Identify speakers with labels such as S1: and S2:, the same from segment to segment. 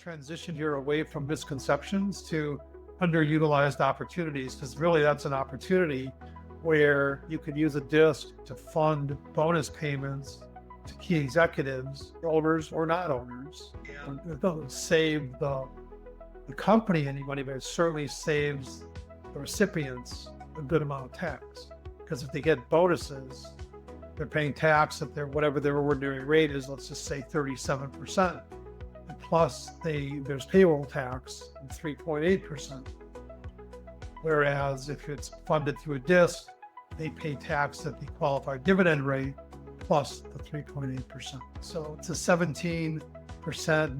S1: transition here away from misconceptions to underutilized opportunities, because really that's an opportunity where you could use a disc to fund bonus payments to key executives, owners or not owners. And it doesn't save the company any money, but it certainly saves the recipients a good amount of tax. Because if they get bonuses, they're paying tax at whatever their ordinary rate is, let's just say 37%. And plus there's payroll tax of 3.8%. Whereas if it's funded through a disc, they pay tax at the qualified dividend rate plus the 3.8%. So it's a 17%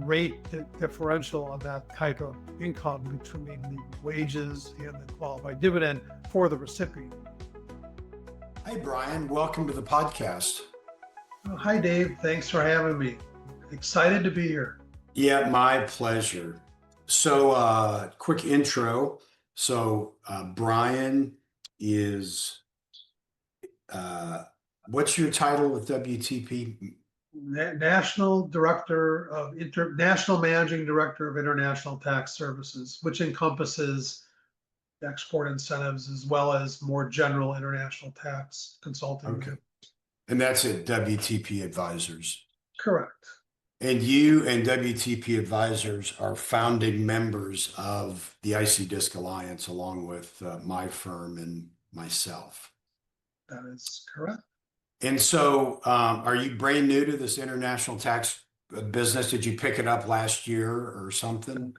S1: rate differential on that type of income between the wages and the qualified dividend for the recipient.
S2: Hi, Brian. Welcome to the podcast.
S1: Hi, Dave. Thanks for having me. Excited to be here.
S2: Yeah, my pleasure. So, quick intro. So, Brian is, what's your title with WTP?
S1: National Managing Director of International Tax Services, which encompasses export incentives as well as more general international tax consulting.
S2: Okay. And that's at WTP Advisors.
S1: Correct.
S2: And you and WTP Advisors are founding members of the IC Disc Alliance, along with my firm and myself.
S1: That is correct.
S2: And so, are you brand new to this international tax business? Did you pick it up last year or something?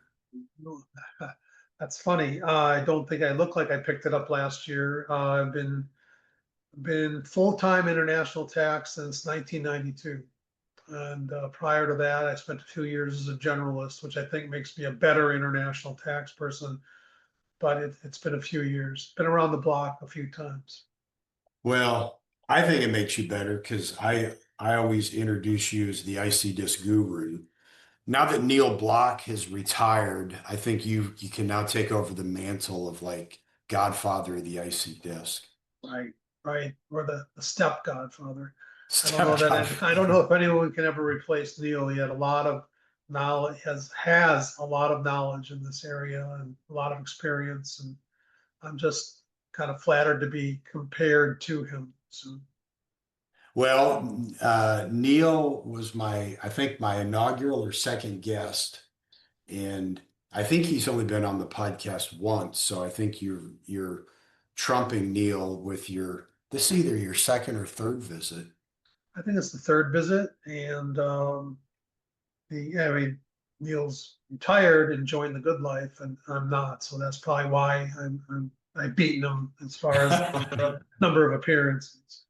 S1: That's funny. I don't think I look like I picked it up last year. I've been full-time international tax since 1992. And prior to that, I spent a few years as a generalist, which I think makes me a better international tax person. But it's been a few years, been around the block a few times.
S2: Well, I think it makes you better because I always introduce you as the IC Disc guru. Now that Neil Block has retired, I think you can now take over the mantle of like godfather of the IC Disc.
S1: Right. Or the step godfather. I don't know if anyone can ever replace Neil. He had a lot of knowledge, has a lot of knowledge in this area and a lot of experience. And I'm just kind of flattered to be compared to him. So.
S2: Well, Neil was I think my inaugural or second guest, and I think he's only been on the podcast once. So I think you're trumping Neil with this is either your second or third visit.
S1: I think it's the third visit, and Neil's retired and joined the good life, and I'm not. So that's probably why I've beaten him as far as the number of appearances.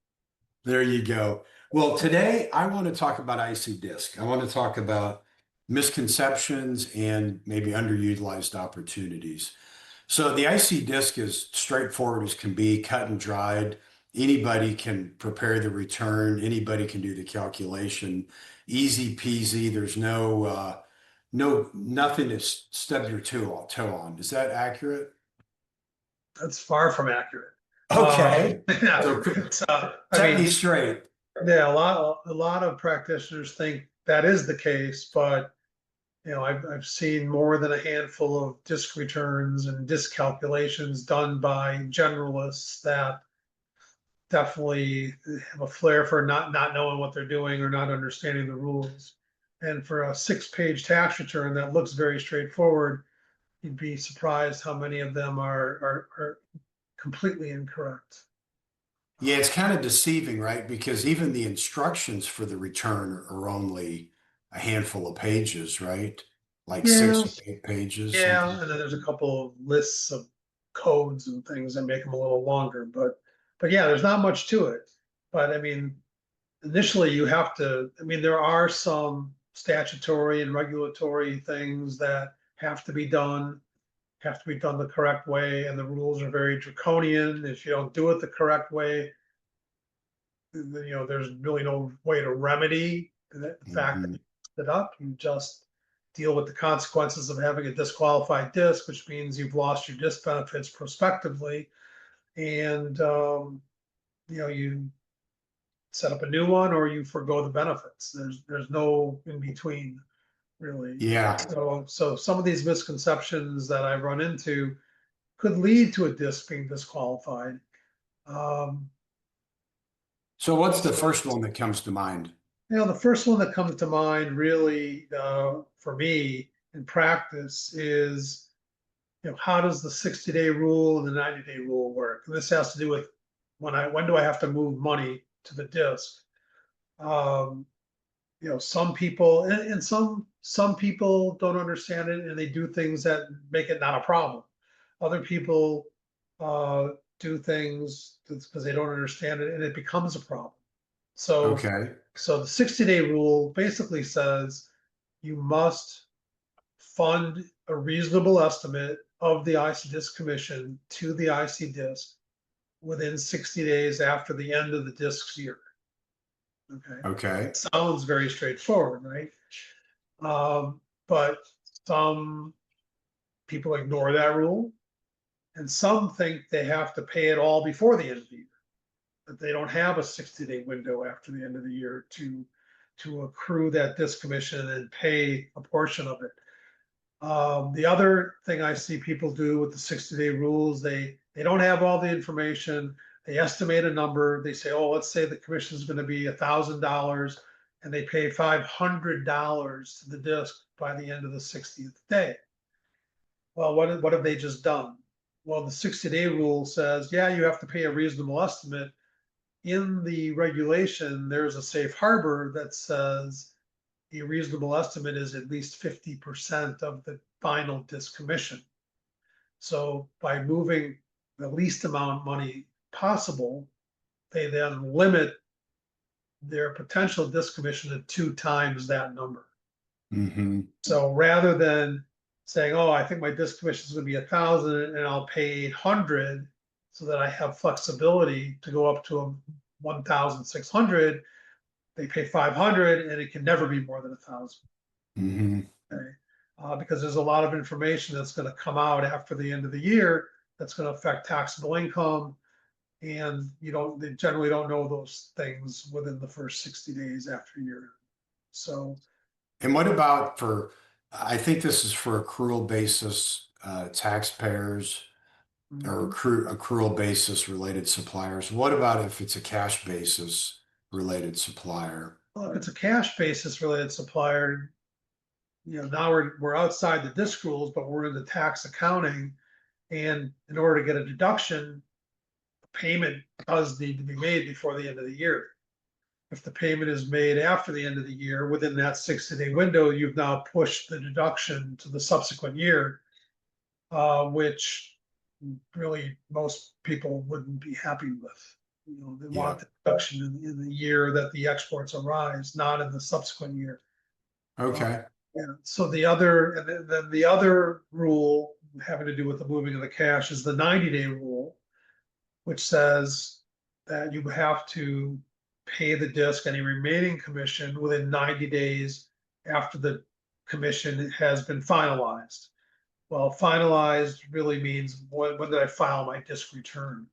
S2: There you go. Well, today I want to talk about IC Disc. I want to talk about misconceptions and maybe underutilized opportunities. So the IC Disc is straightforward as can be, cut and dried. Anybody can prepare the return. Anybody can do the calculation. Easy peasy. There's nothing to stub your toe on. Is that accurate?
S1: That's far from accurate.
S2: Okay.
S1: Set
S2: me straight.
S1: Yeah, a lot of practitioners think that is the case, but I've seen more than a handful of disc returns and disc calculations done by generalists that definitely have a flair for not knowing what they're doing or not understanding the rules. And for a 6-page tax return that looks very straightforward, you'd be surprised how many of them are completely incorrect.
S2: Yeah, it's kind of deceiving, right? Because even the instructions for the return are only a handful of pages, right? Like 6 or 8 pages.
S1: Yeah, and then there's a couple of lists of codes and things that make them a little longer. But yeah, there's not much to it. But I mean, initially you have to, there are some statutory and regulatory things that have to be done the correct way, and the rules are very draconian. If you don't do it the correct way, there's really no way to remedy the fact that you messed it up. You just deal with the consequences of having a disqualified disc, which means you've lost your disc benefits prospectively, and you set up a new one or you forgo the benefits. There's no in between. really.
S2: Yeah.
S1: So some of these misconceptions that I run into could lead to a disc being disqualified. Um,
S2: So what's the first one that comes to mind?
S1: the first one that comes to mind really for me in practice is, how does the 60-day rule and the 90-day rule work? And this has to do with when do I have to move money to the disc? Um, some people and some people don't understand it and they do things that make it not a problem. Other people uh, do things because they don't understand it and it becomes a problem. So
S2: Okay.
S1: so the 60-day rule basically says you must fund a reasonable estimate of the IC disc commission to the IC disc within 60 days after the end of the disc's year. Okay.
S2: Okay.
S1: Sounds very straightforward, right? But some people ignore that rule, and some think they have to pay it all before the end of the year. That they don't have a 60-day window after the end of the year to accrue that disc commission and pay a portion of it. The other thing I see people do with the 60-day rules, they don't have all the information. They estimate a number. They say, oh, let's say the commission is going to be $1,000, and they pay $500 to the disc by the end of the 60th day. Well, what have they just done? Well, the 60-day rule says, yeah, you have to pay a reasonable estimate. In the regulation, there's a safe harbor that says a reasonable estimate is at least 50% of the final disc commission. So by moving the least amount of money possible, they then limit their potential disc commission to 2 times that number.
S2: Mm-hmm.
S1: So rather than saying, oh, I think my disc commission is going to be 1,000 and I'll pay 800 so that I have flexibility to go up to 1,600, they pay 500 and it can never be more than 1,000.
S2: Mm-hmm.
S1: Okay. Because there's a lot of information that's going to come out after the end of the year that's going to affect taxable income, and they generally don't know those things within the first 60 days after a year. So,
S2: And what about I think this is for accrual basis taxpayers or accrual basis related suppliers. What about if it's a cash basis related supplier?
S1: well, if it's a cash basis related supplier, now we're outside the disc rules, but we're in the tax accounting, and in order to get a deduction, the payment does need to be made before the end of the year. If the payment is made after the end of the year, within that 60-day window, you've now pushed the deduction to the subsequent year, which really most people wouldn't be happy with. They
S2: Yeah.
S1: want the deduction in the year that the exports arise, not in the subsequent year.
S2: Okay.
S1: Yeah. So then the other rule having to do with the moving of the cash is the 90-day rule, which says that you have to pay the disc any remaining commission within 90 days after the commission has been finalized. Well, finalized really means when did I file my disc return?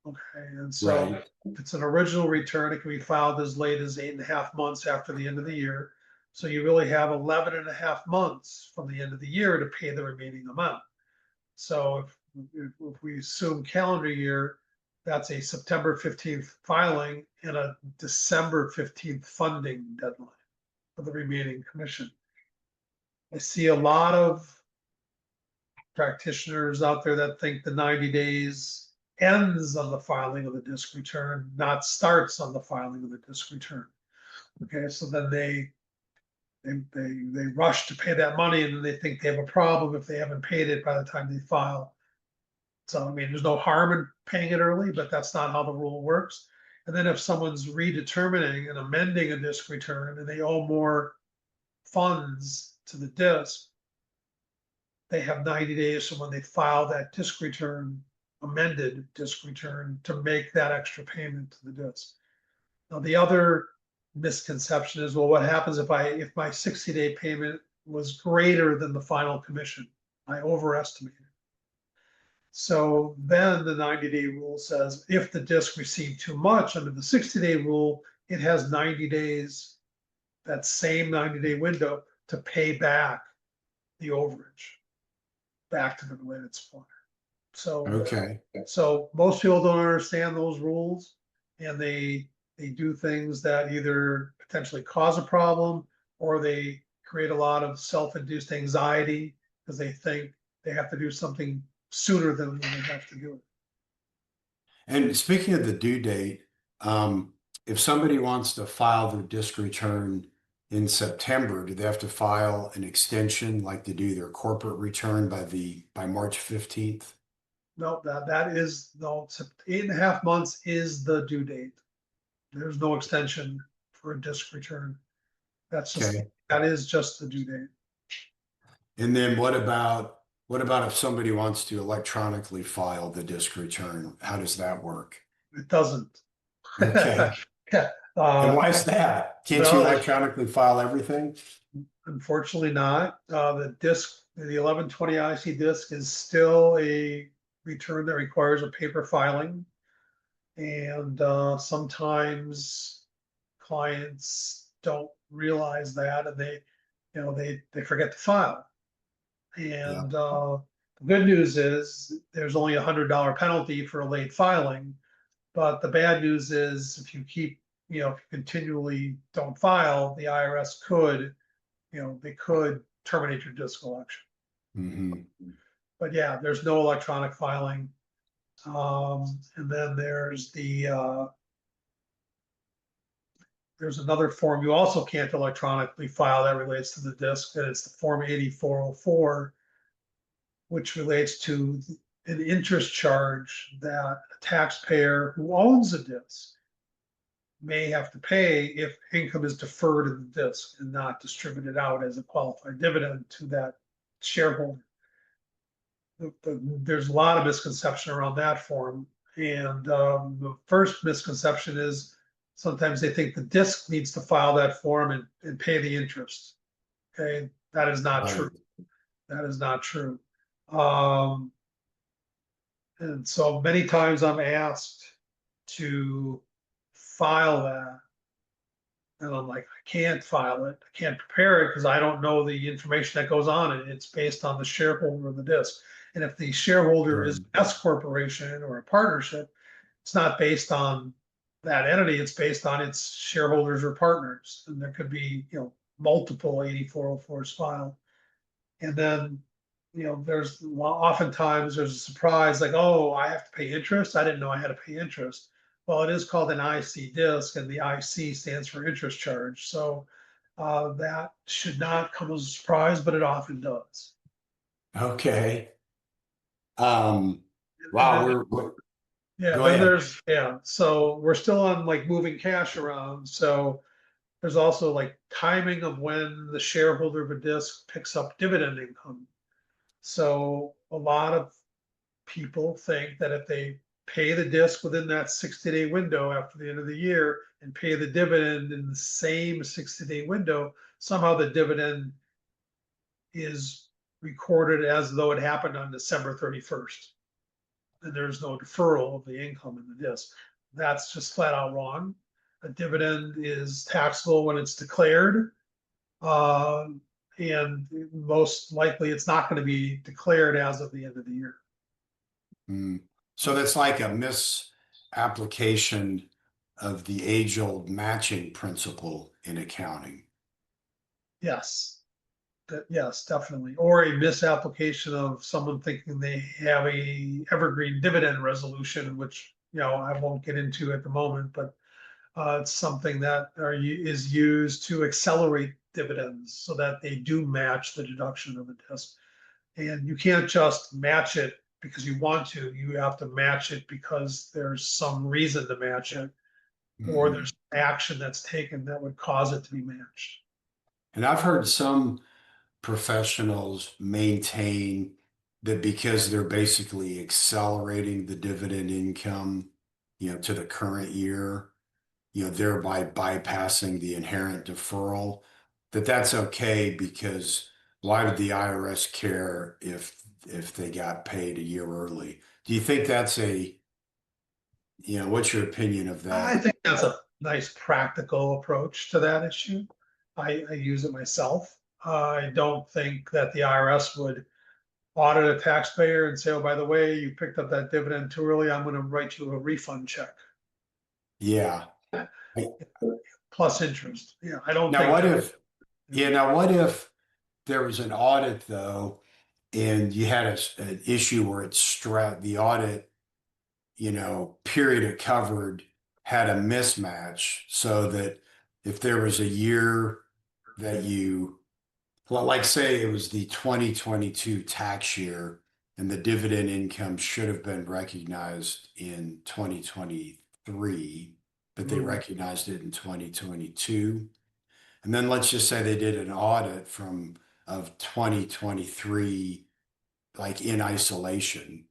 S1: Okay, and so
S2: Right.
S1: if it's an original return, it can be filed as late as 8.5 months after the end of the year. So you really have 11.5 months from the end of the year to pay the remaining amount. So if we assume calendar year, that's a September 15th filing and a December 15th funding deadline for the remaining commission. I see a lot of practitioners out there that think the 90 days ends on the filing of the disc return, not starts on the filing of the disc return. Okay, so then they rush to pay that money and then they think they have a problem if they haven't paid it by the time they file. So I mean, there's no harm in paying it early, but that's not how the rule works. And then if someone's redetermining and amending a disc return and they owe more funds to the disc, they have 90 days from when they file that disc return, amended disc return, to make that extra payment to the disc. Now, the other misconception is, well, what happens if my 60-day payment was greater than the final commission? I overestimated. So then the 90-day rule says if the disc received too much under the 60-day rule, it has 90 days, that same 90-day window, to pay back the overage back to the related supplier.
S2: Okay.
S1: So most people don't understand those rules, and they do things that either potentially cause a problem, or they create a lot of self-induced anxiety because they think they have to do something sooner than when they have to do it.
S2: And speaking of the due date, if somebody wants to file their disc return in September, do they have to file an extension like they do their corporate return by March 15th?
S1: No, that is, no, 8.5 months is the due date. There's no extension for a disc return.
S2: Okay.
S1: That is just the due date.
S2: And then what about if somebody wants to electronically file the disc return? How does that work?
S1: It doesn't.
S2: Okay.
S1: Yeah.
S2: And why is that? Can't you
S1: Well,
S2: electronically file everything?
S1: unfortunately not. The 1120 IC disc is still a return that requires a paper filing. And sometimes clients don't realize that, and they forget to file.
S2: Yeah.
S1: And the good news is there's only $100 penalty for a late filing. But the bad news is if you continually don't file, the IRS they could terminate your disc collection.
S2: Hmm.
S1: But yeah, there's no electronic filing. And then there's another form you also can't electronically file that relates to the disc, and it's the Form 8404, which relates to an interest charge that a taxpayer who owns a disc may have to pay if income is deferred in the disc and not distributed out as a qualified dividend to that shareholder. There's a lot of misconception around that form. And the first misconception is sometimes they think the disc needs to file that form and pay the interest. Okay, that is not true.
S2: Right.
S1: That is not true. Um, and so many times I'm asked to file that, and I'm like, I can't file it. I can't prepare it because I don't know the information that goes on it. It's based on the shareholder of the disc. And if the shareholder is
S2: Right.
S1: an S corporation or a partnership, it's not based on that entity. It's based on its shareholders or partners. And there could be, multiple 8404s filed. And then, oftentimes there's a surprise like, oh, I have to pay interest. I didn't know I had to pay interest. Well, it is called an IC disc, and the IC stands for interest charge. So that should not come as a surprise, but it often does.
S2: Okay.
S1: And
S2: Wow,
S1: then,
S2: go ahead.
S1: so we're still on like moving cash around. So there's also like timing of when the shareholder of a disc picks up dividend income. So a lot of people think that if they pay the disc within that 60-day window after the end of the year and pay the dividend in the same 60-day window, somehow the dividend is recorded as though it happened on December 31st. And there's no deferral of the income in the disc. That's just flat out wrong. A dividend is taxable when it's declared. Uh, and most likely it's not going to be declared as of the end of the year.
S2: Mm. So that's like a misapplication of the age-old matching principle in accounting.
S1: Yes, yes, definitely. Or a misapplication of someone thinking they have a evergreen dividend resolution, which, I won't get into at the moment, but it's something that is used to accelerate dividends so that they do match the deduction of the disc. And you can't just match it because you want to. You have to match it because there's some reason to match it, or
S2: Mhm.
S1: there's action that's taken that would cause it to be matched.
S2: And I've heard some professionals maintain that because they're basically accelerating the dividend income, to the current year, thereby bypassing the inherent deferral, that's okay because why would the IRS care if they got paid a year early? Do you think what's your opinion of
S1: I
S2: that?
S1: think that's a nice practical approach to that issue. I use it myself. I don't think that the IRS would audit a taxpayer and say, oh, by the way, you picked up that dividend too early. I'm going to write you a refund check
S2: Yeah. I-
S1: plus interest. Yeah, I don't
S2: Now,
S1: think
S2: what
S1: that.
S2: if, yeah, now what if there was an audit though, and you had an issue where the audit, period it covered had a mismatch so that if there was a year that well, like say it was the 2022 tax year and the dividend income should have been recognized in 2023, but they
S1: Mm,
S2: recognized it in 2022. And then let's just say they did an audit of 2023, like in isolation.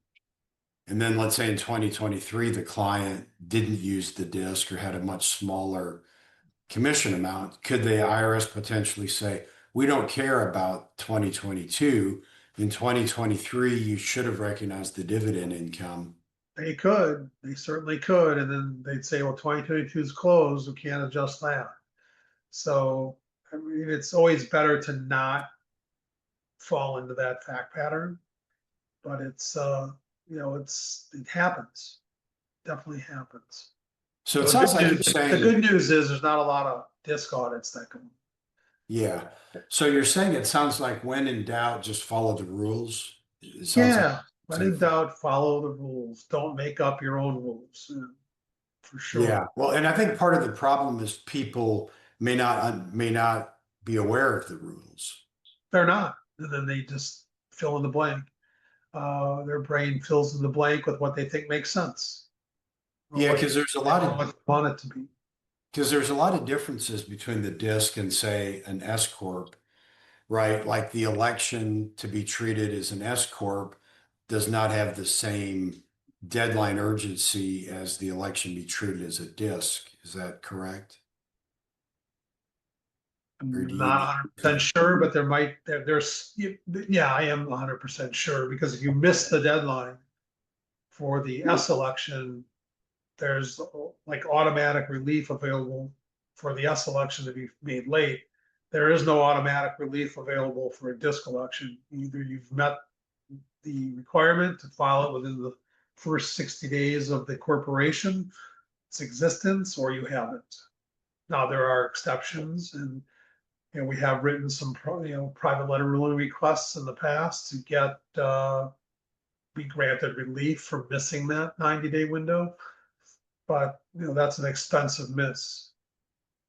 S2: And then let's say in 2023, the client didn't use the disc or had a much smaller commission amount. Could the IRS potentially say, we don't care about 2022. In 2023, you should have recognized the dividend income.
S1: they certainly could. And then they'd say, well, 2022 is closed. We can't adjust that. So, I mean, it's always better to not fall into that fact pattern, but it happens. Definitely happens.
S2: So it
S1: So
S2: sounds like you're
S1: the
S2: saying,
S1: good news is there's not a lot of disc audits that come.
S2: yeah. So you're saying it sounds like when in doubt, just follow the rules. It sounds like
S1: Yeah, when in
S2: safe.
S1: doubt, follow the rules. Don't make up your own rules, for sure.
S2: Yeah. Well, and I think part of the problem is people may not be aware of the rules.
S1: They're not, and then they just fill in the blank. Their brain fills in the blank with what they think makes sense or
S2: Yeah,
S1: what
S2: because there's a
S1: they
S2: lot of
S1: want it to be.
S2: because there's a lot of differences between the disc and say an S corp, right? Like the election to be treated as an S corp does not have the same deadline urgency as the election be treated as a disc. Is that correct? Or do
S1: I'm
S2: you
S1: not
S2: know?
S1: 100% sure, but yeah, I am 100% sure because if you miss the deadline for the S election, there's like automatic relief available for the S election to be made late. There is no automatic relief available for a disc election. Either you've met the requirement to file it within the first 60 days of the corporation, its existence, or you haven't. Now, there are exceptions, and we have written some private letter ruling requests in the past to be granted relief for missing that 90-day window. But that's an expensive miss.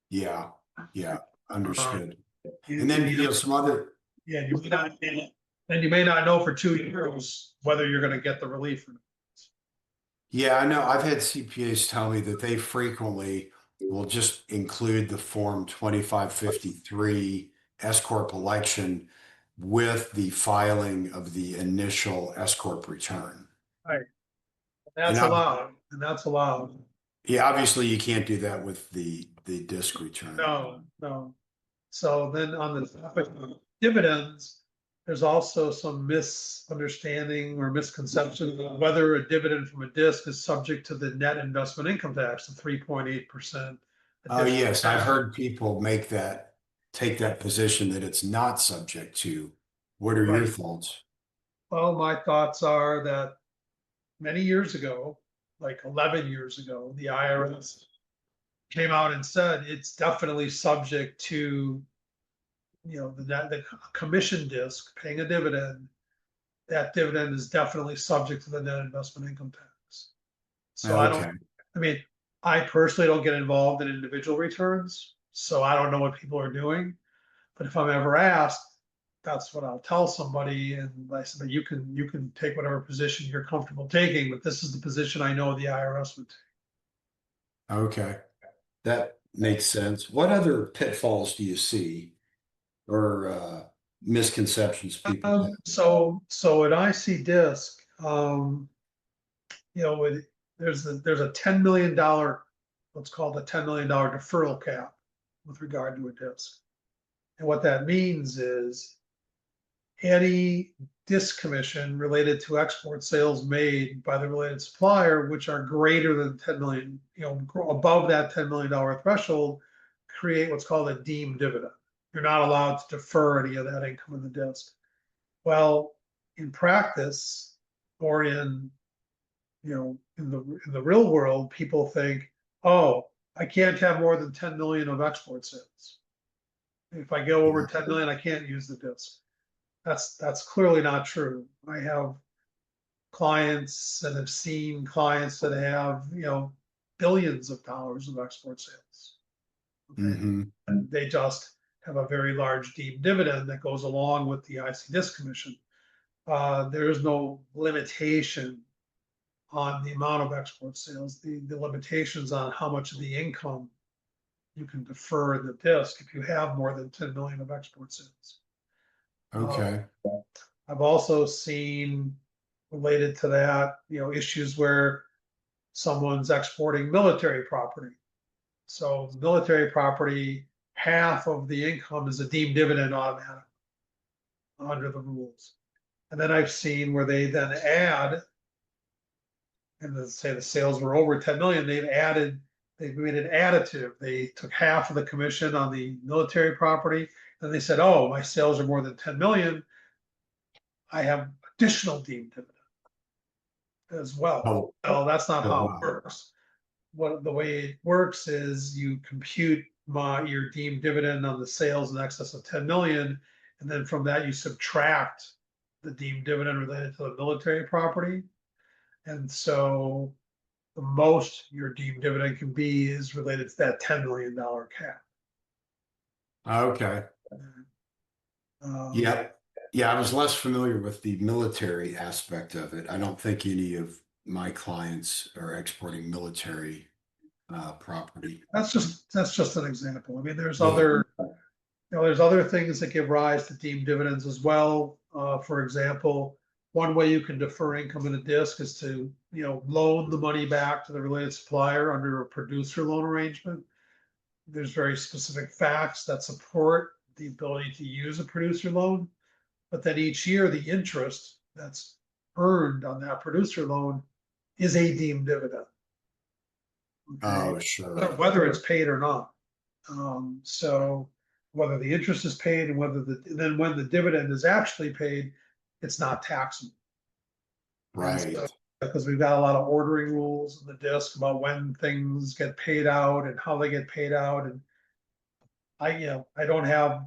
S2: Yeah, yeah,
S1: Um,
S2: understood. And
S1: you,
S2: then
S1: you know,
S2: some other,
S1: yeah, you may not know for 2 years whether you're going to get the relief or not.
S2: yeah, I know I've had CPAs tell me that they frequently will just include the form 2553 S corp election with the filing of the initial S corp return.
S1: Right.
S2: And
S1: That's allowed, and that's allowed.
S2: yeah, obviously you can't do that with the disc return.
S1: No, no. So then on the topic of dividends, there's also some misunderstanding or misconception of whether a dividend from a disc is subject to the net investment income tax, the 3.8%
S2: Oh,
S1: additional
S2: yes, I've
S1: tax.
S2: heard people take that position that it's not subject to. What are your
S1: Right.
S2: thoughts?
S1: Well, my thoughts are that many years ago, like 11 years ago, the IRS came out and said it's definitely subject to, the commission disc paying a dividend. That dividend is definitely subject to the net investment income tax. So
S2: Okay.
S1: I mean, I personally don't get involved in individual returns, so I don't know what people are doing. But if I'm ever asked, that's what I'll tell somebody. And I said, you can take whatever position you're comfortable taking, but this is the position I know the IRS would take.
S2: Okay. That makes sense. What other pitfalls do you see or misconceptions people have?
S1: So at IC Disc, there's a $10 million, what's called a $10 million deferral cap with regard to a disc. And what that means is any disc commission related to export sales made by the related supplier, which are greater than 10 million, above that $10 million threshold, create what's called a deemed dividend. you're not allowed to defer any of that income in the disc. Well, in practice, or in, in the real world, people think, oh, I can't have more than 10 million of export sales. If I go over 10 million, I can't use the disc. That's clearly not true. I have clients and have seen clients that have, billions of dollars of export sales. Okay. And they just have a very large deemed dividend that goes along with the IC disc commission. There is no limitation on the amount of export sales. The limitations on how much of the income you can defer in the disc if you have more than 10 million of export sales.
S2: Okay.
S1: I've also seen, related to that, issues where someone's exporting military property. So military property, half of the income is a deemed dividend automatic under the rules. And then I've seen where they then add, and let's say the sales were over 10 million, they've made an additive. They took half of the commission on the military property, and they said, oh, my sales are more than 10 million. I have additional deemed dividend as well.
S2: Oh,
S1: Well, that's not how
S2: wow.
S1: it works. The way it works is you compute your deemed dividend on the sales in excess of 10 million, and then from that you subtract the deemed dividend related to the military property. And so the most your deemed dividend can be is related to that $10 million cap.
S2: Okay.
S1: Um,
S2: Yep. Yeah, I was less familiar with the military aspect of it. I don't think any of my clients are exporting military property.
S1: that's just an example. I mean, there's
S2: Yeah.
S1: there's other things that give rise to deemed dividends as well. For example, one way you can defer income in a disc is to, loan the money back to the related supplier under a producer loan arrangement. There's very specific facts that support the ability to use a producer loan, but then each year the interest that's earned on that producer loan is a deemed dividend. Okay,
S2: Oh, sure.
S1: whether it's paid or not. So whether the interest is paid and then when the dividend is actually paid, it's not taxable. And
S2: Right.
S1: so, because we've got a lot of ordering rules in the disc about when things get paid out and how they get paid out. And I don't have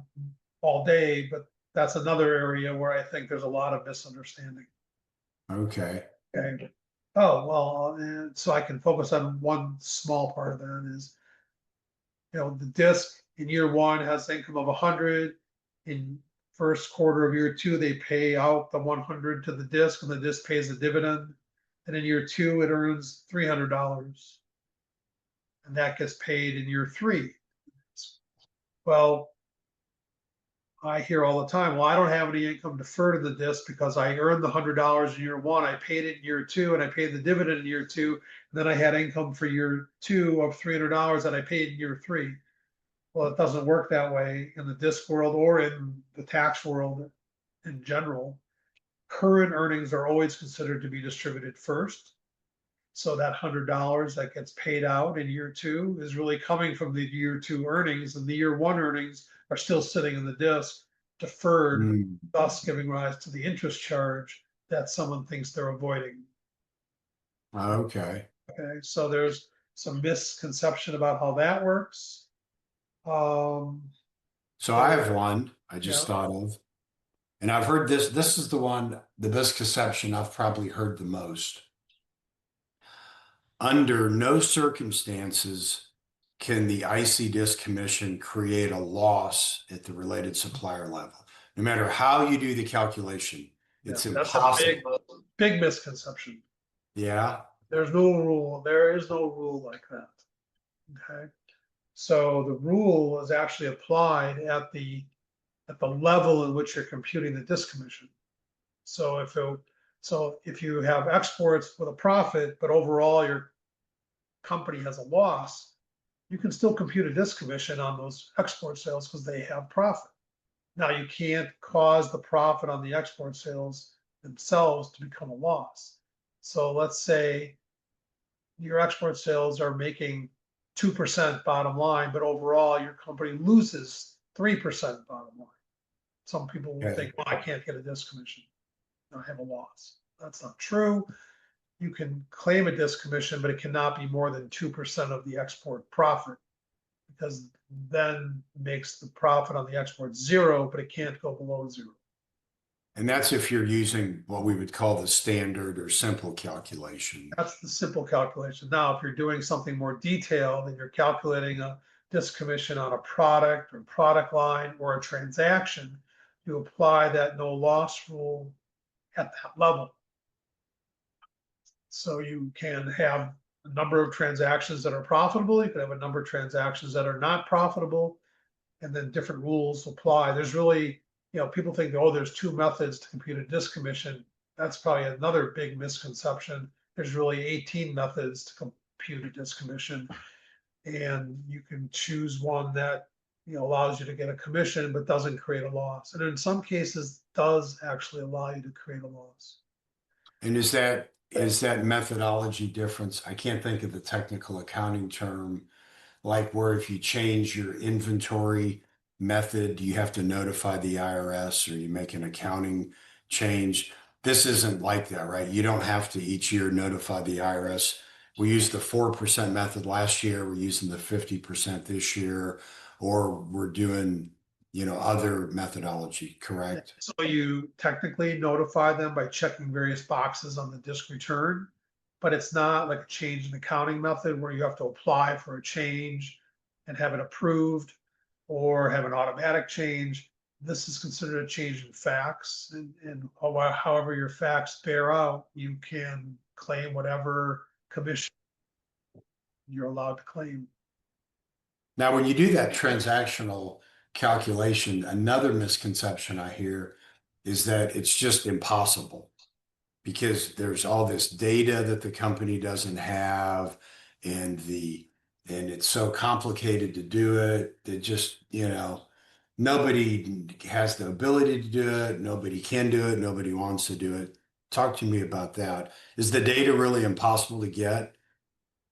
S1: all day, but that's another area where I think there's a lot of misunderstanding.
S2: Okay.
S1: Okay. Oh, well, and so I can focus on one small part of that is, the disc in year one has income of 100. In first quarter of year two, they pay out the 100 to the disc, and the disc pays a dividend. And in year two, it earns $300, and that gets paid in year three. Well, I hear all the time, well, I don't have any income deferred in the disc because I earned the $100 in year one, I paid it in year two, and I paid the dividend in year two, and then I had income for year two of $300 that I paid in year three. Well, it doesn't work that way in the disc world or in the tax world in general. Current earnings are always considered to be distributed first. So that $100 that gets paid out in year two is really coming from the year two earnings, and the year one earnings are still sitting in the disc, deferred, thus giving rise to the interest charge that someone thinks they're avoiding.
S2: Okay.
S1: Okay, so there's some misconception about how that works.
S2: So I have one I just
S1: Yeah.
S2: thought of, and I've heard this. This is the misconception I've probably heard the most. Under no circumstances can the IC disc commission create a loss at the related supplier level. No matter how you do the calculation, it's
S1: That's a
S2: impossible.
S1: big misconception.
S2: Yeah.
S1: There is no rule like that. Okay. So the rule is actually applied at the level in which you're computing the disc commission. So if you have exports with a profit, but overall your company has a loss, you can still compute a disc commission on those export sales because they have profit. Now you can't cause the profit on the export sales themselves to become a loss. So let's say your export sales are making 2% bottom line, but overall your company loses 3% bottom line. Some people will
S2: Okay.
S1: think, well, I can't get a disc commission. I have a loss. That's not true. You can claim a disc commission, but it cannot be more than 2% of the export profit, because then makes the profit on the export zero, but it can't go below zero.
S2: And that's if you're using what we would call the standard or simple calculation.
S1: That's the simple calculation. Now, if you're doing something more detailed and you're calculating a disc commission on a product or product line or a transaction, you apply that no loss rule at that level. So you can have a number of transactions that are profitable. You can have a number of transactions that are not profitable, and then different rules apply. There's really, people think, oh, there's two methods to compute a disc commission. That's probably another big misconception. There's really 18 methods to compute a disc commission, and you can choose one that allows you to get a commission but doesn't create a loss, and in some cases does actually allow you to create a loss.
S2: And is that methodology difference? I can't think of the technical accounting term, like where if you change your inventory method, you have to notify the IRS or you make an accounting change. This isn't like that, right? You don't have to each year notify the IRS. We used the 4% method last year. We're using the 50% this year, or we're doing, other methodology, correct?
S1: So you technically notify them by checking various boxes on the disc return, but it's not like a change in accounting method where you have to apply for a change and have it approved or have an automatic change. This is considered a change in facts, and however your facts bear out, you can claim whatever commission you're allowed to claim.
S2: Now, when you do that transactional calculation, another misconception I hear is that it's just impossible because there's all this data that the company doesn't have, and it's so complicated to do it that just, nobody has the ability to do it, nobody can do it, nobody wants to do it. Talk to me about that. Is the data really impossible to get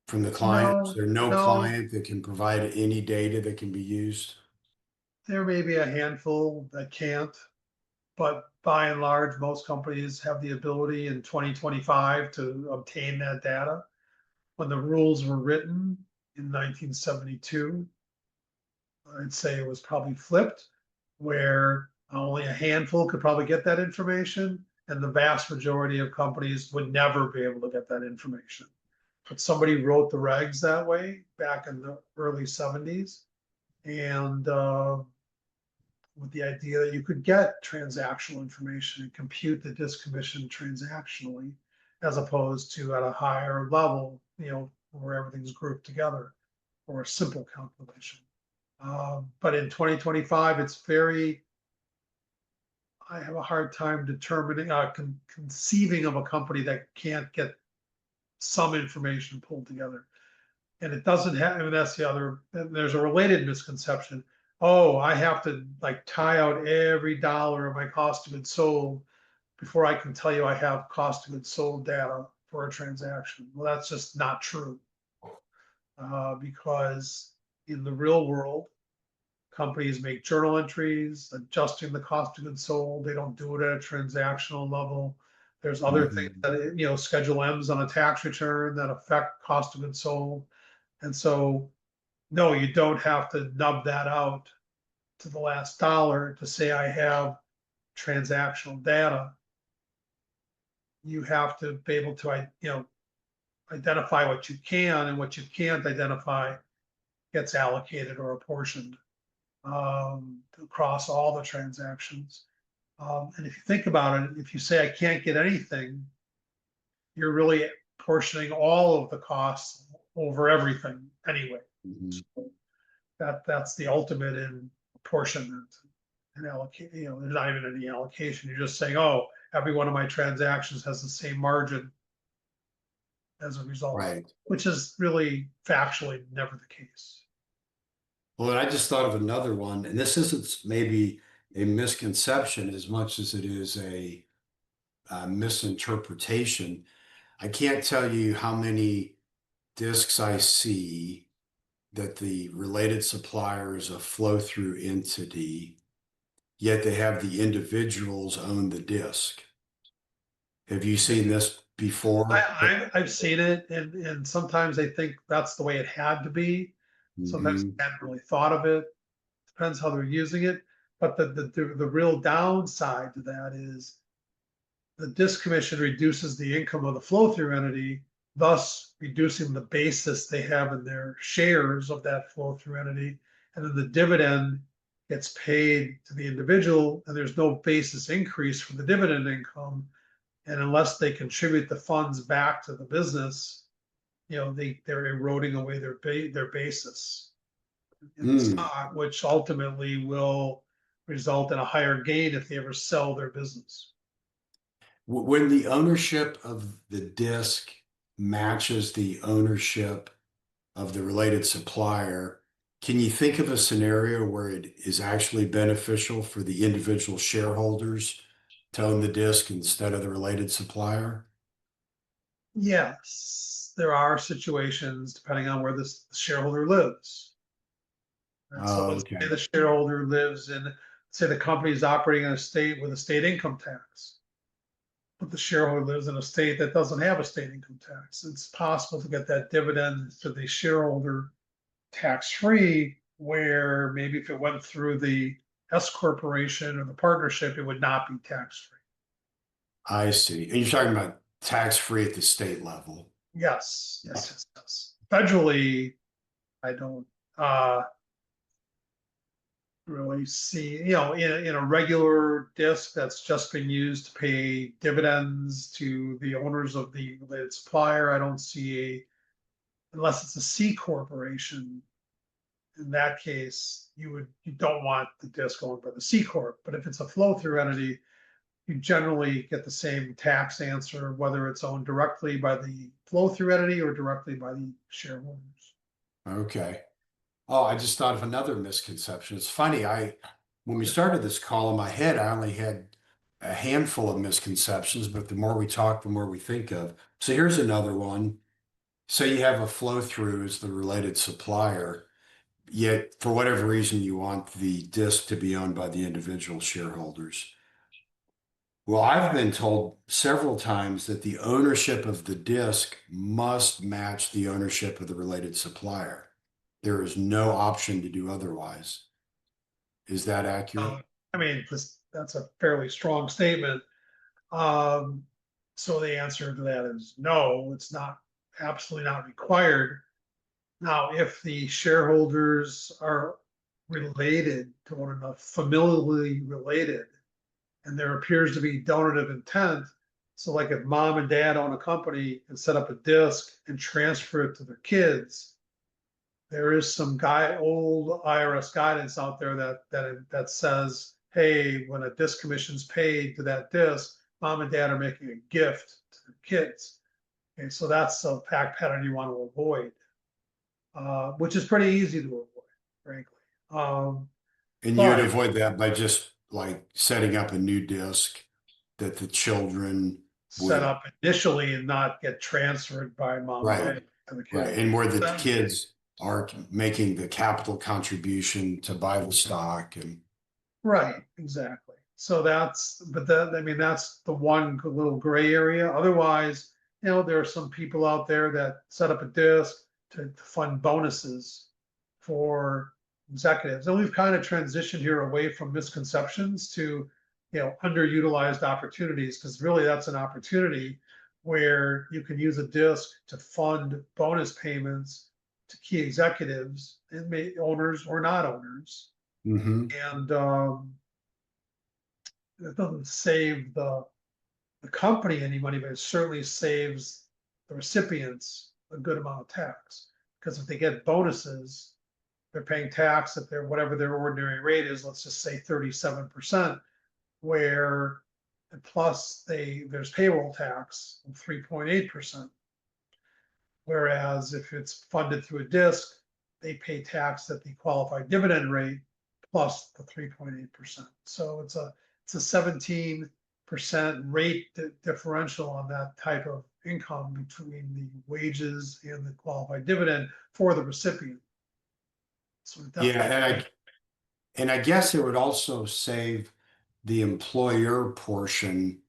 S2: from the client? Is
S1: No,
S2: there no
S1: no,
S2: client that can provide any data that can be used?
S1: there may be a handful that can't, but by and large, most companies have the ability in 2025 to obtain that data. When the rules were written in 1972, I'd say it was probably flipped, where only a handful could probably get that information, and the vast majority of companies would never be able to get that information. But somebody wrote the regs that way back in the early 70s, and with the idea that you could get transactional information and compute the disc commission transactionally, as opposed to at a higher level, where everything's grouped together, or a simple calculation. But in 2025, I have a hard time determining, conceiving of a company that can't get some information pulled together. And it doesn't have, I mean, that's the other, there's a related misconception. Oh, I have to like tie out every dollar of my cost of goods sold before I can tell you I have cost of goods sold data for a transaction. Well, that's just not true. Because in the real world, companies make journal entries adjusting the cost of goods sold. They don't do it at a transactional level. There's other things that, Schedule M's on a tax return that affect cost of goods sold. And so, no, you don't have to nub that out to the last dollar to say I have transactional data. You have to be able to, identify what you can, and what you can't identify gets allocated or apportioned across all the transactions. And if you think about it, if you say I can't get anything, you're really portioning all of the costs over everything anyway.
S2: Mhm.
S1: So that's the ultimate in apportionment and allocate. There's not even any allocation. You're just saying, oh, every one of my transactions has the same margin as a result,
S2: Right.
S1: which is really factually never the case.
S2: Well, and I just thought of another one, and this isn't maybe a misconception as much as it is a misinterpretation. I can't tell you how many discs I see that the related supplier is a flow-through entity, yet they have the individuals own the disk. Have you seen this before?
S1: I've seen it, and sometimes I think that's the way it had to be. Sometimes
S2: Mhm.
S1: I hadn't really thought of it. Depends how they're using it. But the real downside to that is the disk commission reduces the income of the flow through entity, thus reducing the basis they have in their shares of that flow through entity. And then the dividend gets paid to the individual, and there's no basis increase for the dividend income. And unless they contribute the funds back to the business, they're eroding away their basis in the
S2: Mm.
S1: stock, which ultimately will result in a higher gain if they ever sell their business.
S2: When the ownership of the disk matches the ownership of the related supplier, can you think of a scenario where it is actually beneficial for the individual shareholders to own the disk instead of the related supplier?
S1: Yes, there are situations depending on where this shareholder lives. And so
S2: Oh,
S1: let's say
S2: okay.
S1: the shareholder lives in, say the company is operating in a state with a state income tax, but the shareholder lives in a state that doesn't have a state income tax. It's possible to get that dividend to the shareholder tax free, where maybe if it went through the S corporation or the partnership, it would not be tax free.
S2: I see. And you're talking about tax-free at the state level.
S1: Yes, yes, yes, yes. Federally, I don't really see, in a regular disc that's just been used to pay dividends to the owners of the related supplier. I don't see unless it's a C corporation. In that case, you don't want the disc owned by the C corp. But if it's a flow through entity, you generally get the same tax answer, whether it's owned directly by the flow through entity or directly by the shareholders.
S2: Okay. Oh, I just thought of another misconception. It's funny, when we
S1: Yeah.
S2: started this call in my head, I only had a handful of misconceptions, but the more we talk, the more we think of. So here's another one. Say you have a flow through as the related supplier, yet for whatever reason you want the disk to be owned by the individual shareholders. Well, I've been told several times that the ownership of the disk must match the ownership of the related supplier. There is no option to do otherwise. Is that accurate?
S1: I mean, that's a fairly strong statement. Um, so the answer to that is no, it's not absolutely not required. Now, if the shareholders are related to one another, familially related, and there appears to be donative intent, so like if mom and dad own a company and set up a disc and transfer it to their kids, there is some old IRS guidance out there that says, hey, when a disc commission is paid to that disc, mom and dad are making a gift to their kids. Okay, so that's a fact pattern you want to avoid, which is pretty easy to avoid, frankly. Um,
S2: And you would
S1: but
S2: avoid that by just like setting up a new disk that the children
S1: set
S2: would,
S1: up initially and not get transferred by mom and
S2: right,
S1: dad to the
S2: right.
S1: kid.
S2: And where the
S1: Then
S2: kids are making the capital contribution to buy the stock and
S1: right, exactly. So but that, I mean, that's the one little gray area. Otherwise, there are some people out there that set up a disc to fund bonuses for executives. And we've kind of transitioned here away from misconceptions to, underutilized opportunities, because really that's an opportunity where you can use a disc to fund bonus payments to key executives and owners or not owners.
S2: Mhm.
S1: And it doesn't save the company any money, but it certainly saves the recipients a good amount of tax. Because if they get bonuses, they're paying tax at whatever their ordinary rate is, let's just say 37%, where and plus there's payroll tax of 3.8%. Whereas if it's funded through a disc, they pay tax at the qualified dividend rate plus the 3.8%. So it's a 17% rate differential on that type of income between the wages and the qualified dividend for the recipient. So
S2: Yeah,
S1: definitely,
S2: and I guess it would also save the employer portion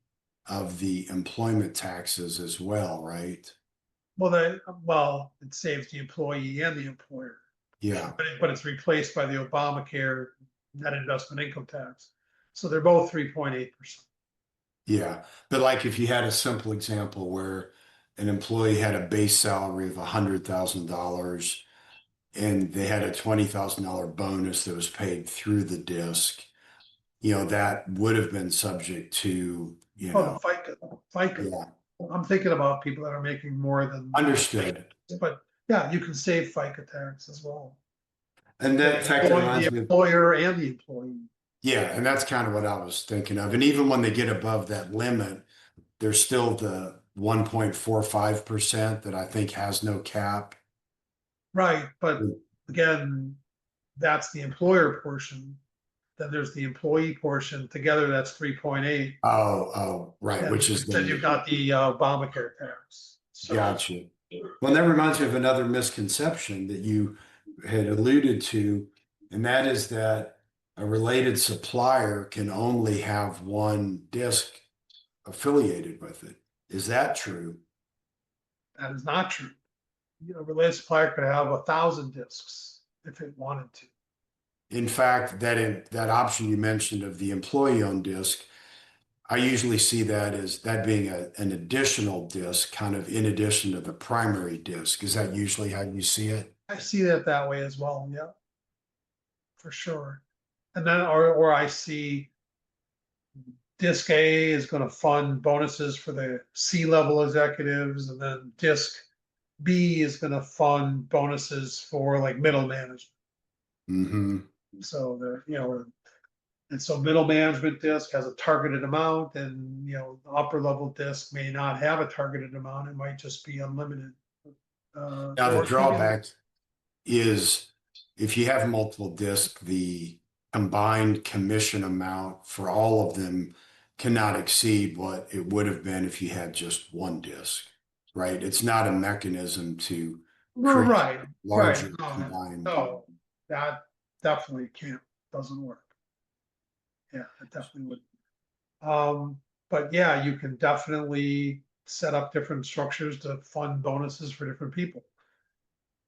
S2: of the employment taxes as well, right?
S1: well, it saves the employee and the employer,
S2: Yeah,
S1: but it's replaced by the Obamacare net investment income tax. So they're both 3.8%.
S2: yeah. But like if you had a simple example where an employee had a base salary of $100,000 and they had a $20,000 bonus that was paid through the disc, that would have been subject to,
S1: Oh, the FICA.
S2: yeah,
S1: I'm thinking about people that are making more than,
S2: understood.
S1: but yeah, you can save FICA tax as well.
S2: And that, in fact, it
S1: The
S2: reminds me of,
S1: employer and the employee.
S2: yeah, and that's kind of what I was thinking of. And even when they get above that limit, there's still the 1.45% that I think has no cap.
S1: Right, but again, that's the employer portion. Then there's the employee portion. Together, that's 3.8.
S2: Oh, right,
S1: And
S2: which is
S1: then
S2: the
S1: you've got the Obamacare tax. So,
S2: gotcha. Well, that reminds me of another misconception that you had alluded to, and that is that a related supplier can only have one disc affiliated with it. Is that true?
S1: that is not true. Related supplier could have 1,000 discs if it wanted to.
S2: In fact, that option you mentioned of the employee-owned disc, I usually see that as that being an additional disc, kind of in addition to the primary disc. Is that usually how you see it?
S1: I see that way as well. Yeah, for sure. And then, or I see Disc A is going to fund bonuses for the C-level executives, and then Disc B is going to fund bonuses for like middle management.
S2: Mm-hmm.
S1: So and so middle management disc has a targeted amount, and the upper level disc may not have a targeted amount. It might just be unlimited.
S2: Now, the
S1: Or
S2: drawback is if you have multiple discs, the combined commission amount for all of them cannot exceed what it would have been if you had just one disc, right? It's not a mechanism to
S1: Well,
S2: create
S1: right, right.
S2: larger
S1: No,
S2: combined.
S1: no, that definitely can't, doesn't work. Yeah, it definitely would. But yeah, you can definitely set up different structures to fund bonuses for different people.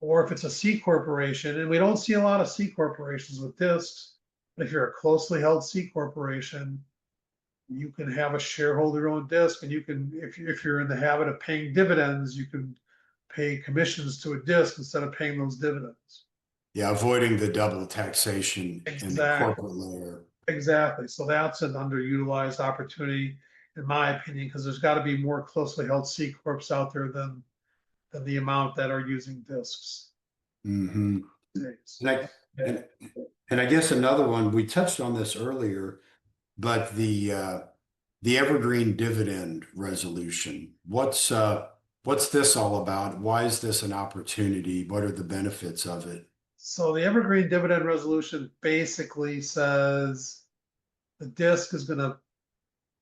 S1: Or if it's a C corporation, and we don't see a lot of C corporations with discs, but if you're a closely held C corporation, you can have a shareholder owned disc, and you can, if you're in the habit of paying dividends, you can pay commissions to a disc instead of paying those dividends.
S2: Yeah, avoiding the double taxation in the
S1: Exactly.
S2: corporate layer.
S1: Exactly. So that's an underutilized opportunity, in my opinion, because there's got to be more closely held C corps out there than the amount that are using discs
S2: Mm-hmm.
S1: these
S2: And I, and, and I guess another one, we touched on this earlier, but the evergreen dividend resolution, what's this all about? Why is this an opportunity? What are the benefits of it?
S1: So the evergreen dividend resolution basically says the disc is going to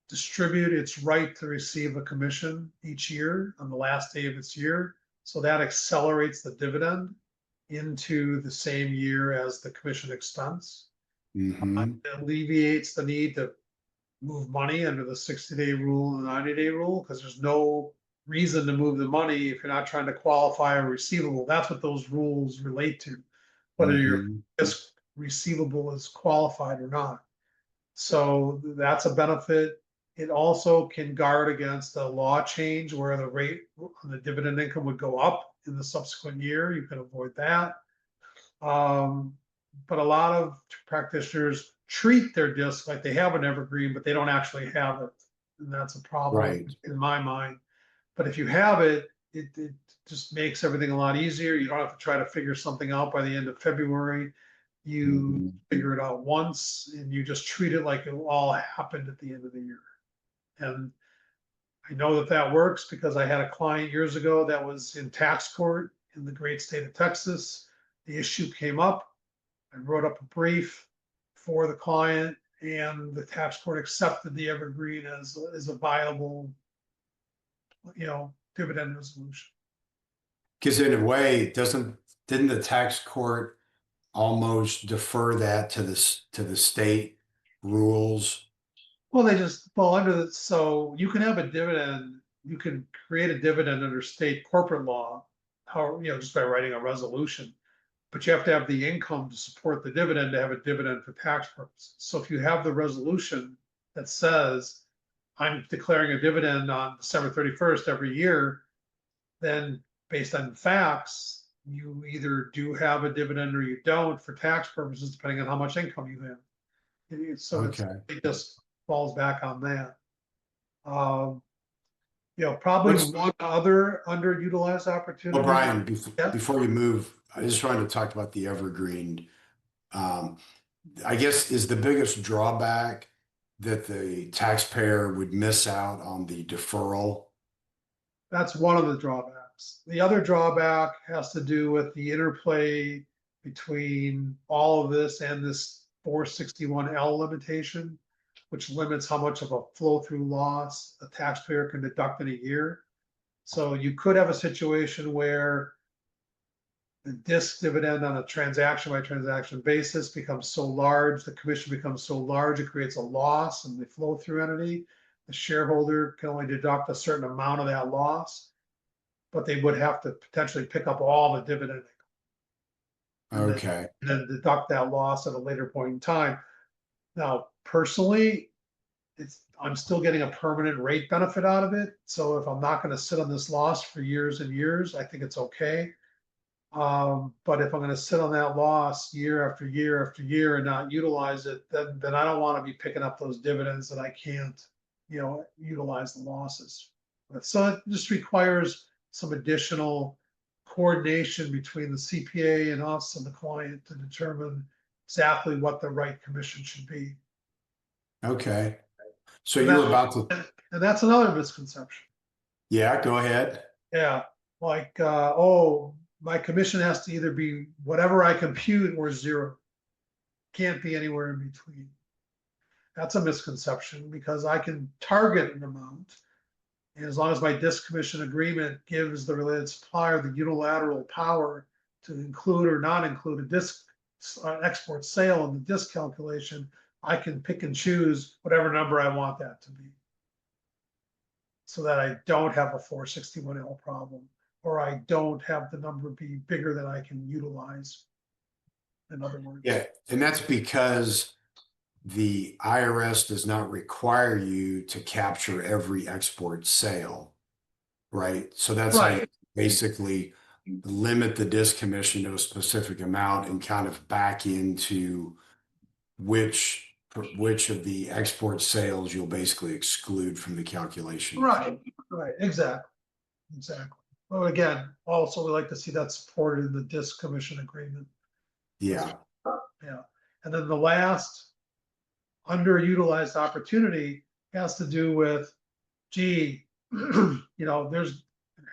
S1: distribute its right to receive a commission each year on the last day of its year. So that accelerates the dividend into the same year as the commission expense.
S2: Mm-hmm.
S1: It alleviates the need to move money under the 60-day rule and the 90-day rule, because there's no reason to move the money if you're not trying to qualify a receivable. That's what those rules relate to, whether your
S2: Mm-hmm.
S1: receivable is qualified or not. So that's a benefit. It also can guard against a law change where the rate on the dividend income would go up in the subsequent year. You can avoid that. Um, but a lot of practitioners treat their disc like they have an evergreen, but they don't actually have it. And that's a problem
S2: Right.
S1: in my mind. But if you have it, it just makes everything a lot easier. You don't have to try to figure something out by the end of February. You
S2: Mm-hmm.
S1: figure it out once and you just treat it like it all happened at the end of the year. And I know that works because I had a client years ago that was in tax court in the great state of Texas. The issue came up. I wrote up a brief for the client, and the tax court accepted the evergreen as a viable, dividend resolution.
S2: Because in a way, didn't the tax court almost defer that to the state rules?
S1: Well, they just fall under the, so you can have a dividend, you can create a dividend under state corporate law, how, just by writing a resolution. But you have to have the income to support the dividend to have a dividend for tax purposes. So if you have the resolution that says, I'm declaring a dividend on December 31st every year, then based on facts, you either do have a dividend or you don't for tax purposes, depending on how much income you have. So
S2: Okay.
S1: it just falls back on that. Um, probably
S2: What's
S1: one other underutilized
S2: Well,
S1: opportunity.
S2: Brian,
S1: Yeah,
S2: before you move, I just wanted to talk about the evergreen. Um, I guess is the biggest drawback that the taxpayer would miss out on the deferral.
S1: that's one of the drawbacks. The other drawback has to do with the interplay between all of this and this 461L limitation, which limits how much of a flow-through loss a taxpayer can deduct in a year. So you could have a situation where the DISC dividend on a transaction by transaction basis becomes so large, the commission becomes so large, it creates a loss in the flow through entity. The shareholder can only deduct a certain amount of that loss, but they would have to potentially pick up all the dividend and
S2: Okay.
S1: then deduct that loss at a later point in time. Now, personally, I'm still getting a permanent rate benefit out of it. So if I'm not going to sit on this loss for years and years, I think it's okay. But if I'm going to sit on that loss year after year after year and not utilize it, then I don't want to be picking up those dividends that I can't, utilize the losses. So it just requires some additional coordination between the CPA and us and the client to determine exactly what the right commission should be.
S2: Okay. So
S1: And
S2: you were about to,
S1: that's another misconception.
S2: yeah, go ahead.
S1: Yeah, like, my commission has to either be whatever I compute or zero. Can't be anywhere in between. That's a misconception because I can target an amount. And as long as my disc commission agreement gives the related supplier the unilateral power to include or not include a disc export sale in the disc calculation, I can pick and choose whatever number I want that to be. So that I don't have a 461L problem, or I don't have the number be bigger than I can utilize. In other words.
S2: Yeah. And that's because the IRS does not require you to capture every export sale, right? So that's how you
S1: Right.
S2: basically limit the disc commission to a specific amount and kind of back into which of the export sales you'll basically exclude from the calculation.
S1: Right. Exactly. Well, again, also we like to see that supported in the disc commission agreement.
S2: Yeah.
S1: Yeah. And then the last underutilized opportunity has to do with, gee, there's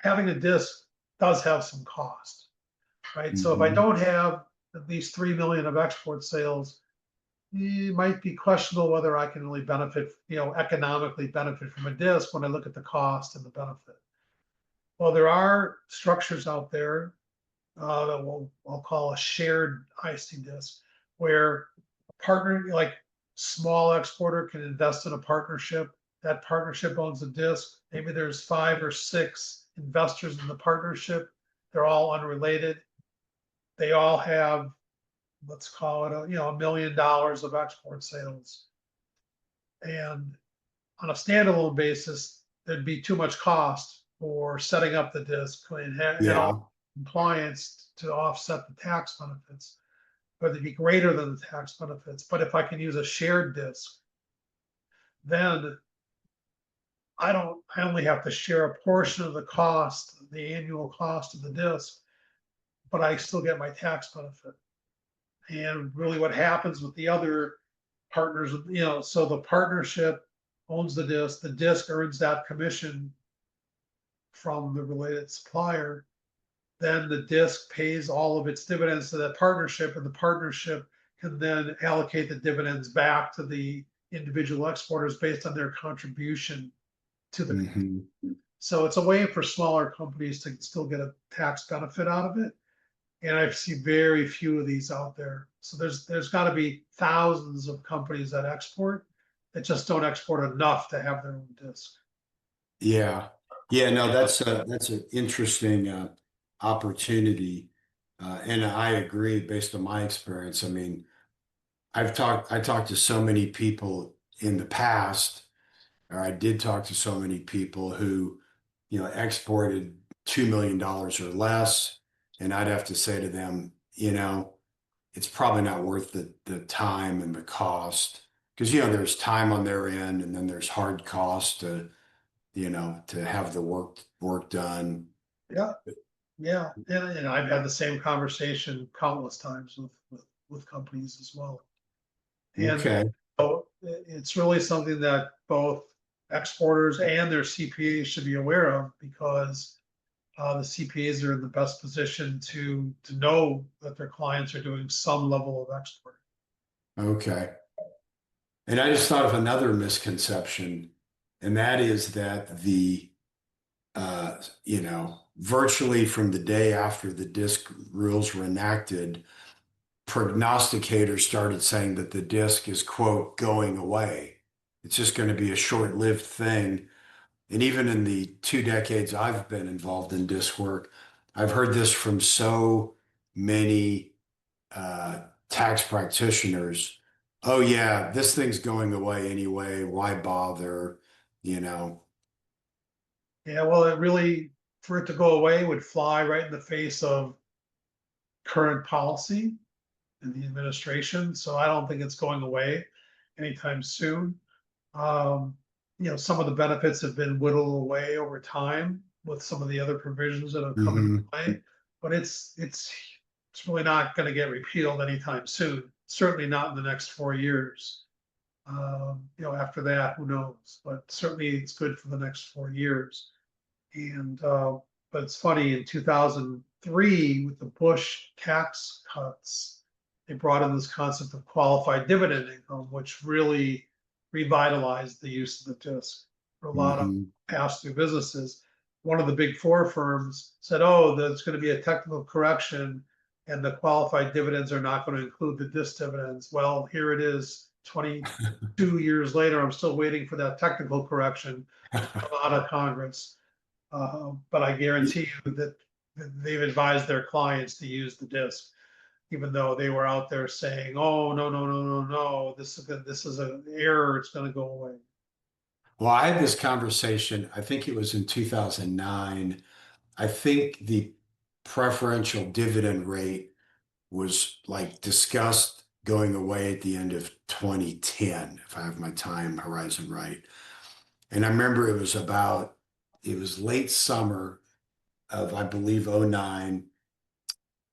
S1: having a disc does have some cost, right? So if I don't have at least 3 million of export sales, it might be questionable whether I can really benefit, economically benefit from a disc when I look at the cost and the benefit. Well, there are structures out there that I'll call a shared IC disc, where a partner, like small exporter, can invest in a partnership. That partnership owns a disc. Maybe there's 5 or 6 investors in the partnership. They're all unrelated. They all have, let's call it $1 million of export sales. And on a standalone basis, there'd be too much cost for setting up the disc and all compliance to offset the tax benefits, but they'd be greater than the tax benefits. But if I can use a shared disc, then I only have to share a portion of the cost, the annual cost of the disc, but I still get my tax benefit. And really what happens with the other partners, so the partnership owns the disc earns that commission from the related supplier. Then the disc pays all of its dividends to that partnership, and the partnership can then allocate the dividends back to the individual exporters based on their contribution to the. So it's a way for smaller companies to still get a tax benefit out of it. And I see very few of these out there. So there's got to be thousands of companies that export that just don't export enough to have their own disc.
S2: Yeah. Yeah, no, that's an interesting opportunity. And I agree based on my experience. I mean, I talked to so many people in the past, or I did talk to so many people who, exported $2 million or less. And I'd have to say to them, it's probably not worth the time and the cost. Because, there's time on their end and then there's hard cost to have the work done.
S1: Yeah, yeah. And I've had the same conversation countless times with companies as well. And
S2: Okay.
S1: so it's really something that both exporters and their CPAs should be aware of, because the CPAs are in the best position to know that their clients are doing some level of export.
S2: Okay. And I just thought of another misconception, and that is that virtually from the day after the DISC rules were enacted, prognosticators started saying that the DISC is, quote, going away. It's just going to be a short-lived thing. And even in the 2 decades I've been involved in DISC work, I've heard this from so many tax practitioners. Oh yeah, this thing's going away anyway. Why bother? You know.
S1: Yeah, well, it really, for it to go away, would fly right in the face of current policy in the administration. So I don't think it's going away anytime soon. Um, some of the benefits have been whittled away over time with some of the other provisions that have come into
S2: Hmm.
S1: play, but it's really not going to get repealed anytime soon. Certainly not in the next 4 years. After that, who knows? But certainly it's good for the next 4 years. And but it's funny, in 2003, with the Bush tax cuts, they brought in this concept of qualified dividend income, which really revitalized the use of the DISC for a lot of
S2: Hmm.
S1: pass-through businesses. One of the big four firms said, "Oh, there's going to be a technical correction, and the qualified dividends are not going to include the DISC dividends." Well, here it is, 22 years later. I'm still waiting for that technical correction to come out of Congress. But I guarantee you that they've advised their clients to use the disc, even though they were out there saying, "Oh, no, no, no, no, no, this is an error. It's going to go away."
S2: Well, I had this conversation, I think it was in 2009. I think the preferential dividend rate was like discussed going away at the end of 2010, if I have my time horizon right. And I remember it was late summer of, I believe, '09.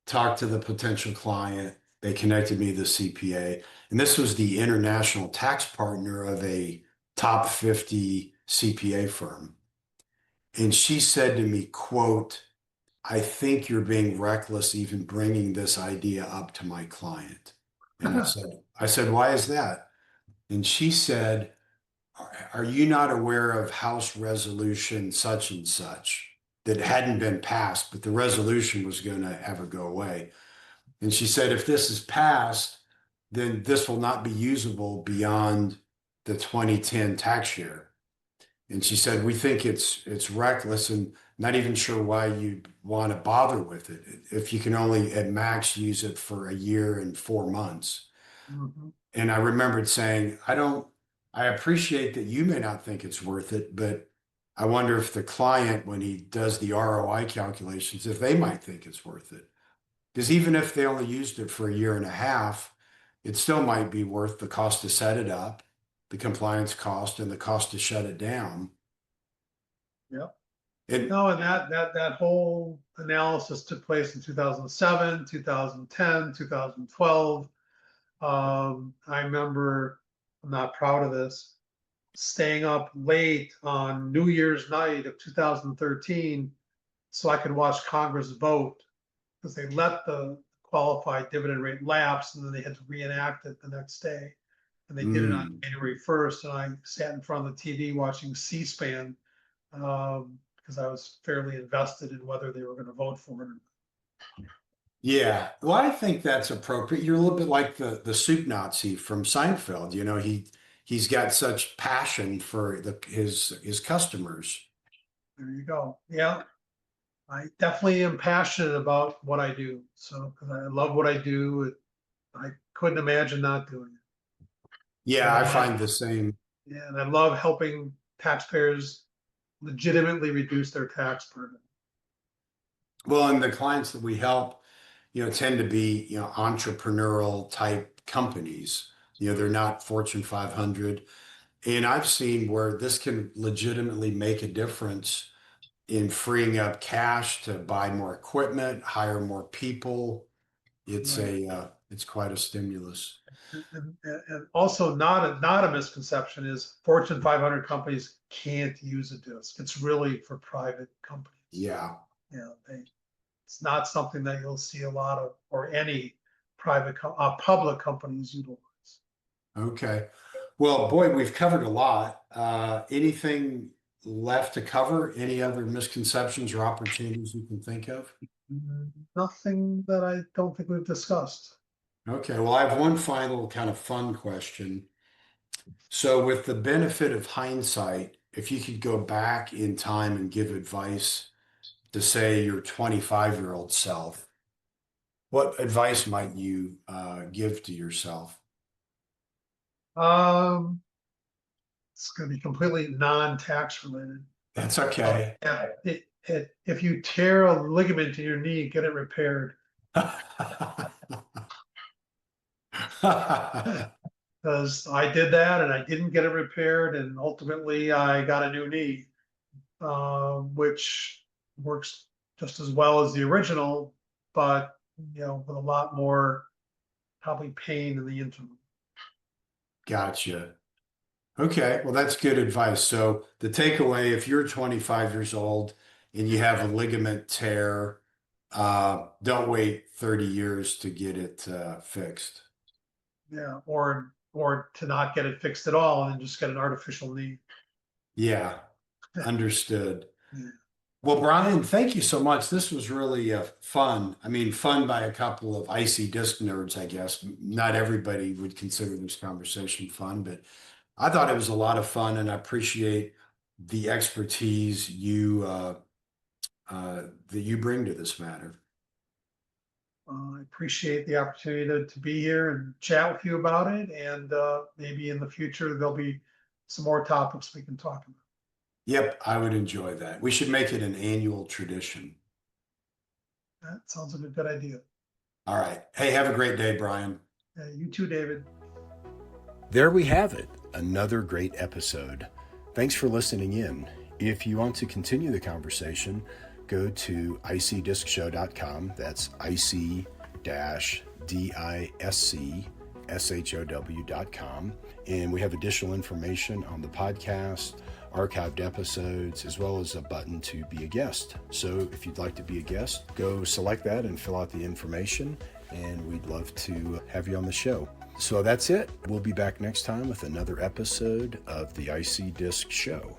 S2: Talked to the potential client. They connected me to the CPA. And this was the international tax partner of a top 50 CPA firm. And she said to me, quote, "I think you're being reckless even bringing this idea up to my client." And I said, "Why is that?" And she said, "Are you not aware of House Resolution such and such that hadn't been passed, but the resolution was going to have it go away?" And she said, "If this is passed, then this will not be usable beyond the 2010 tax year." And she said, "We think it's reckless and not even sure why you'd want to bother with it if you can only at max use it for a year and 4 months."
S1: Mhm.
S2: And I remembered saying, I appreciate that you may not think it's worth it, but I wonder if the client, when he does the ROI calculations, if they might think it's worth it. Because even if they only used it for a year and a half, it still might be worth the cost to set it up, the compliance cost, and the cost to shut it down.
S1: Yep.
S2: And
S1: No, and that whole analysis took place in 2007, 2010, 2012. I remember, I'm not proud of this, staying up late on New Year's night of 2013 so I could watch Congress vote, because they let the qualified dividend rate lapse and then they had to reenact it the next day. And they did it on
S2: mm,
S1: January 1st. And I sat in front of the TV watching C-SPAN, because I was fairly invested in whether they were going to vote for it.
S2: Yeah, well, I think that's appropriate. You're a little bit like the soup Nazi from Seinfeld. He's got such passion for his customers.
S1: There you go. Yeah, I definitely am passionate about what I do. So, because I love what I do, I couldn't imagine not doing it.
S2: Yeah,
S1: And
S2: I find the same.
S1: yeah, and I love helping taxpayers legitimately reduce their tax burden.
S2: Well, and the clients that we help, tend to be, entrepreneurial type companies. They're not Fortune 500. And I've seen where this can legitimately make a difference in freeing up cash to buy more equipment, hire more people.
S1: Right.
S2: It's quite a stimulus.
S1: And also not a misconception is Fortune 500 companies can't use a disc. It's really for private companies.
S2: Yeah.
S1: It's not something that you'll see a lot of, or any public companies utilize.
S2: Okay. Well, boy, we've covered a lot. Anything left to cover? Any other misconceptions or opportunities you can think of?
S1: Nothing that I don't think we've discussed.
S2: Okay. Well, I have one final kind of fun question. So, with the benefit of hindsight, if you could go back in time and give advice to, say, your 25-year-old self, what advice might you give to yourself?
S1: Um, it's going to be completely non-tax related.
S2: That's okay.
S1: Yeah, if you tear a ligament in your knee, get it repaired. Because I did that and I didn't get it repaired, and ultimately I got a new knee, which works just as well as the original, but with a lot more probably pain in the interim.
S2: Gotcha. Okay, well, that's good advice. So the takeaway, if you're 25 years old and you have a ligament tear, don't wait 30 years to get it fixed.
S1: Yeah, or to not get it fixed at all and just get an artificial knee.
S2: Yeah, understood.
S1: Yeah.
S2: Well, Brian, thank you so much. This was really fun. I mean, fun by a couple of icy disc nerds, I guess. Not everybody would consider this conversation fun, but I thought it was a lot of fun, and I appreciate the expertise that you bring to this matter.
S1: I appreciate the opportunity to be here and chat with you about it. And maybe in the future, there'll be some more topics we can talk about.
S2: Yep, I would enjoy that. We should make it an annual tradition.
S1: That sounds like a good idea.
S2: All right. Hey, have a great day, Brian.
S1: You too, David.
S3: There we have it, another great episode. Thanks for listening in. If you want to continue the conversation, go to icdiscshow.com. That's ic-discshow.com. And we have additional information on the podcast, archived episodes, as well as a button to be a guest. So if you'd like to be a guest, go select that and fill out the information, and we'd love to have you on the show. So that's it. We'll be back next time with another episode of the IC Disc Show.